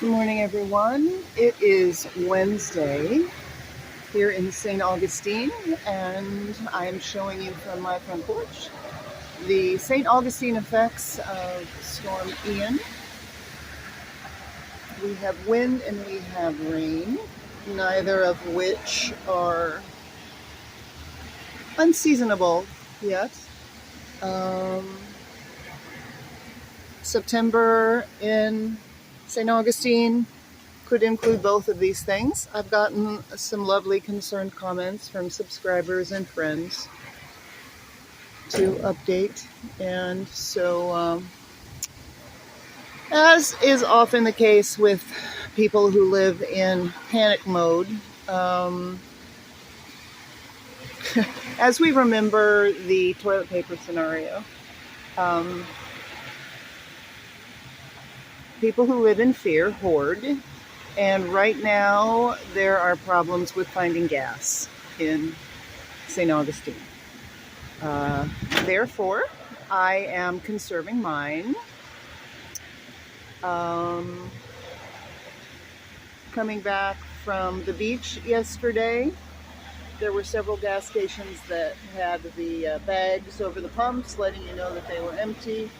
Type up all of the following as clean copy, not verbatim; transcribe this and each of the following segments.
Good morning, everyone. It is Wednesday here in St. Augustine, and I am showing you from my front porch the St. Augustine effects of Storm Ian. We have wind and we have rain, neither of which are unseasonable yet. September in St. Augustine could include both of these things. I've gotten some lovely concerned comments from subscribers and friends to update, and so as is often the case with people who live in panic mode, as we remember the toilet paper scenario, people who live in fear hoard. And right now, there are problems with finding gas in St. Augustine. Therefore, I am conserving mine. Coming back from the beach yesterday, there were several gas stations that had the bags over the pumps, letting you know that they were empty.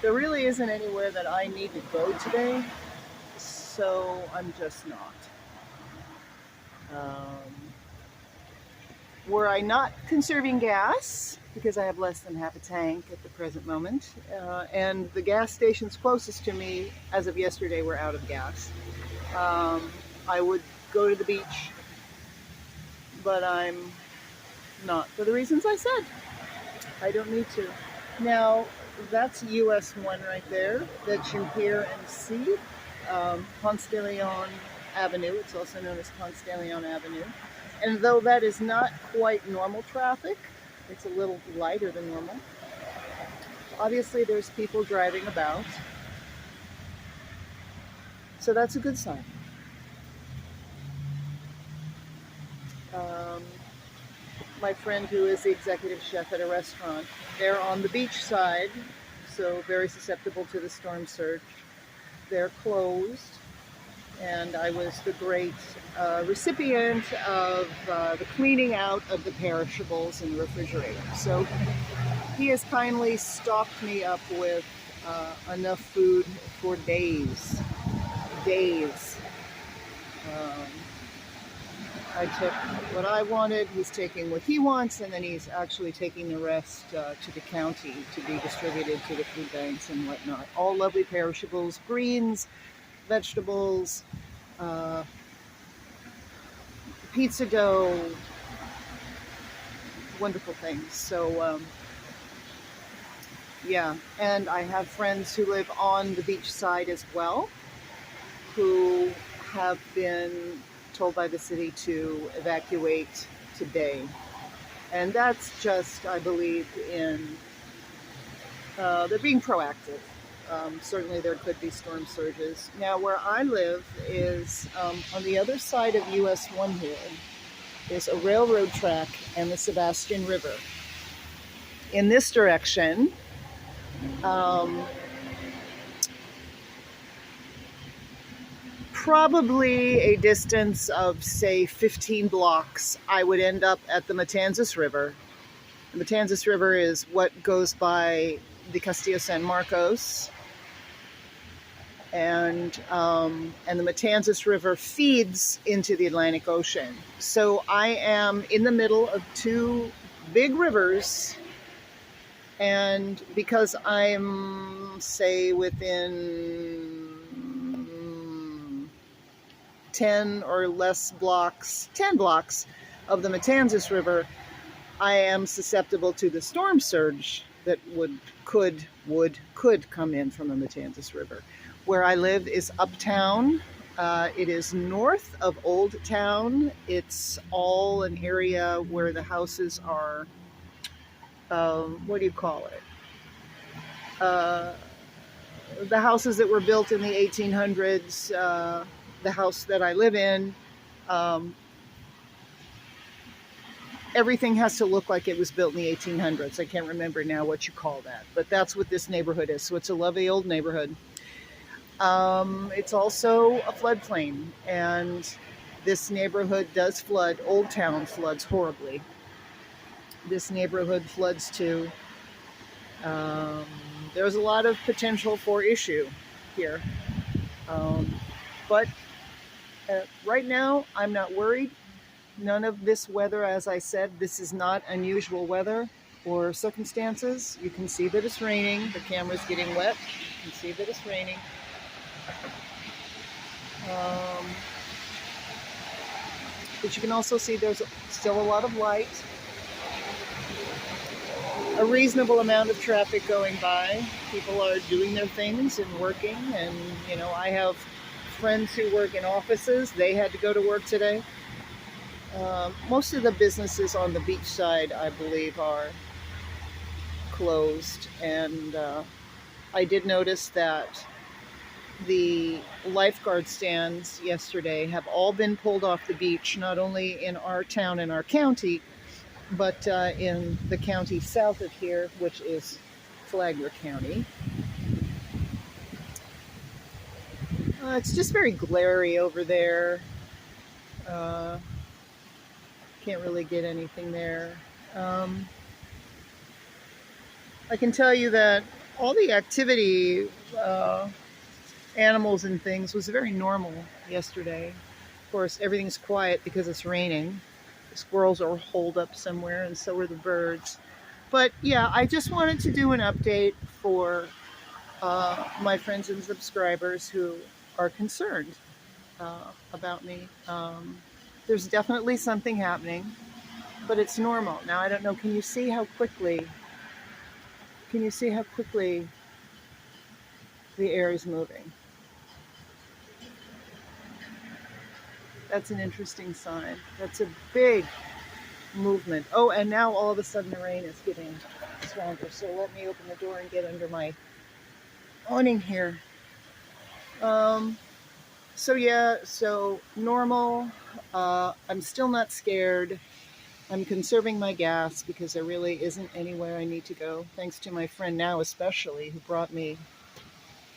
There really isn't anywhere that I need to go today. So I'm just not. Were I not conserving gas, because I have less than half a tank at the present moment, and the gas stations closest to me as of yesterday were out of gas, I would go to the beach, but I'm not, for the reasons I said. I don't need to. Now, that's US 1 right there that you hear and see. Ponce De Leon Avenue. It's also known as Ponce De Leon Avenue. And though that is not quite normal traffic, it's a little lighter than normal. Obviously, there's people driving about. So that's a good sign. My friend who is the executive chef at a restaurant, they're on the beach side, so very susceptible to the storm surge. They're closed, and I was the great recipient of the cleaning out of the perishables in the refrigerator. So he has kindly stocked me up with enough food for days. I took what I wanted, he's taking what he wants, and then he's actually taking the rest to the county to be distributed to the food banks and whatnot. All lovely perishables, greens, vegetables, pizza dough, wonderful things. So, yeah, and I have friends who live on the beach side as well, who have been told by the city to evacuate today. And that's just, I believe, in they're being proactive. Certainly there could be storm surges. Now, where I live is on the other side of US 1 here. There's a railroad track and the Sebastian River. In this direction, probably a distance of, say, 15 blocks, I would end up at the Matanzas River. The Matanzas River is what goes by the Castillo San Marcos, and the Matanzas River feeds into the Atlantic Ocean. So I am in the middle of two big rivers, and because I'm, say, within 10 or less blocks, 10 blocks of the Matanzas River, I am susceptible to the storm surge that could come in from the Matanzas River. Where I live is uptown. It is north of Old Town. It's all an area where the houses are, what do you call it? The houses that were built in the 1800s, the house that I live in, everything has to look like it was built in the 1800s. I can't remember now what you call that, but that's what this neighborhood is. So it's a lovely old neighborhood. It's also a floodplain, and this neighborhood does flood. Old Town floods horribly. This neighborhood floods too. Um, there's a lot of potential for issue here. Um, but right now, I'm not worried. None of this weather, as I said, this is not unusual weather or circumstances. You can see that it's raining. The camera's getting wet. You can see that it's raining. Um, but you can also see there's still a lot of light, a reasonable amount of traffic going by. People are doing their things and working, and I have friends who work in offices. They had to go to work today. Most of the businesses on the beach side, I believe, are closed, and I did notice that the lifeguard stands yesterday have all been pulled off the beach, not only in our town and our county, but in the county south of here, which is Flagler County. It's just very glary over there. Can't really get anything there. I can tell you that all the activity, animals and things, was very normal yesterday. Of course, everything's quiet because it's raining. The squirrels are holed up somewhere, and so are the birds. But yeah, I just wanted to do an update for my friends and subscribers who are concerned about me. There's definitely something happening, but it's normal. Now, I don't know, can you see how quickly the air is moving? That's an interesting sign. That's a big movement. Oh, and now all of a sudden the rain is getting stronger. So let me open the door and get under my awning here. So normal. I'm still not scared. I'm conserving my gas because there really isn't anywhere I need to go. Thanks to my friend now especially, who brought me,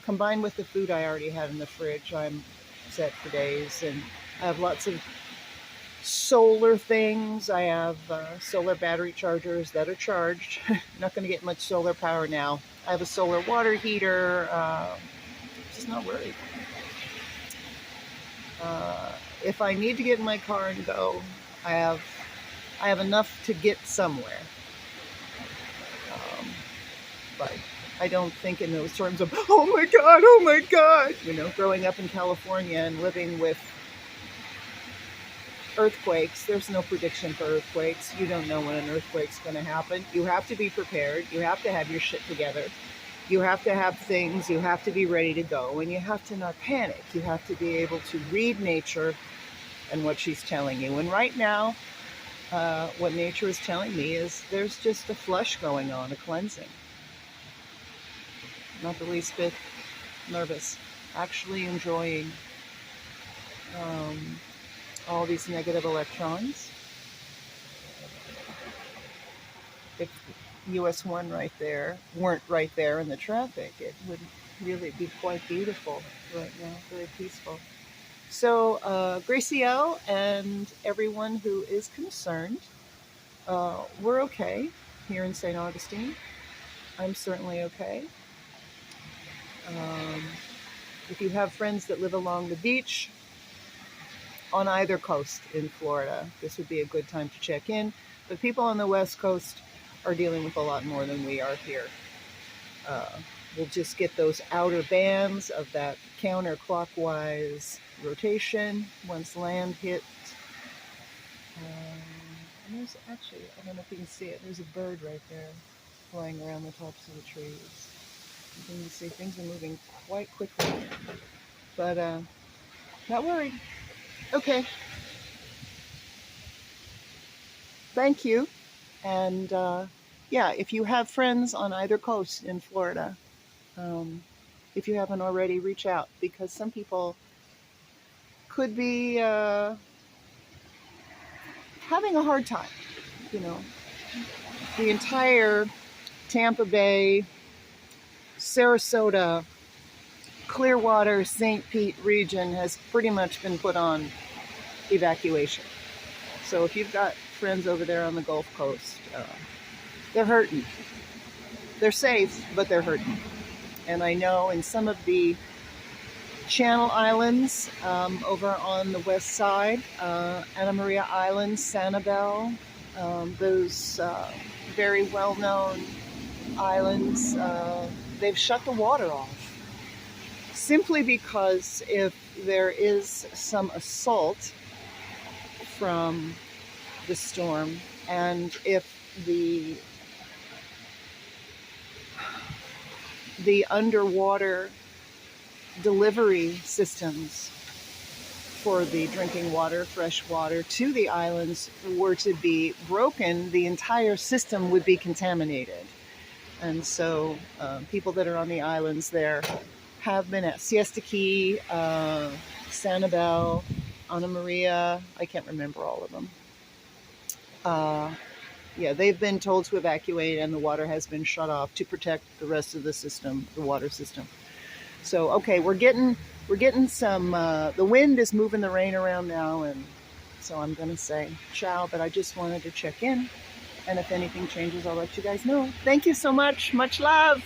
combined with the food I already had in the fridge, I'm set for days. And I have lots of solar things. I have solar battery chargers that are charged. Not going to get much solar power now. I have a solar water heater. Just not worried. If I need to get in my car and go, I have enough to get somewhere. But I don't think in those terms of, oh my God. Growing up in California and living with earthquakes, there's no prediction for earthquakes. You don't know when an earthquake's going to happen. You have to be prepared. You have to have your shit together. You have to have things. You have to be ready to go, and you have to not panic. You have to be able to read nature and what she's telling you. And right now, what nature is telling me is there's just a flush going on, a cleansing. Not the least bit nervous. Actually enjoying all these negative electrons. If US 1 right there weren't right there in the traffic, it would really be quite beautiful right now, very peaceful. So Gracie L and everyone who is concerned, we're okay here in St. Augustine. I'm certainly okay. If you have friends that live along the beach on either coast in Florida, this would be a good time to check in. But people on the West Coast are dealing with a lot more than we are here. We'll just get those outer bands of that counterclockwise rotation once land hit. And there's actually, I don't know if you can see it, there's a bird right there flying around the tops of the trees. You can see things are moving quite quickly. But not worried. Okay. Thank you. And yeah, if you have friends on either coast in Florida, if you haven't already, reach out, because some people could be having a hard time. The entire Tampa Bay, Sarasota, Clearwater, St. Pete region has pretty much been put on evacuation. So if you've got friends over there on the Gulf Coast, they're hurting. They're safe, but they're hurting. And I know in some of the Channel Islands over on the west side, Anna Maria Island, Sanibel, those very well-known islands, they've shut the water off. Simply because if there is some assault from the storm, and if the underwater delivery systems for the drinking water, fresh water to the islands were to be broken, the entire system would be contaminated. And so people that are on the islands there have been at Siesta Key, Sanibel, Anna Maria, I can't remember all of them. Yeah, they've been told to evacuate, and the water has been shut off to protect the rest of the system, the water system. So, okay, we're getting some, the wind is moving the rain around now, and so I'm going to say ciao, but I just wanted to check in, and if anything changes, I'll let you guys know. Thank you so much. Much love.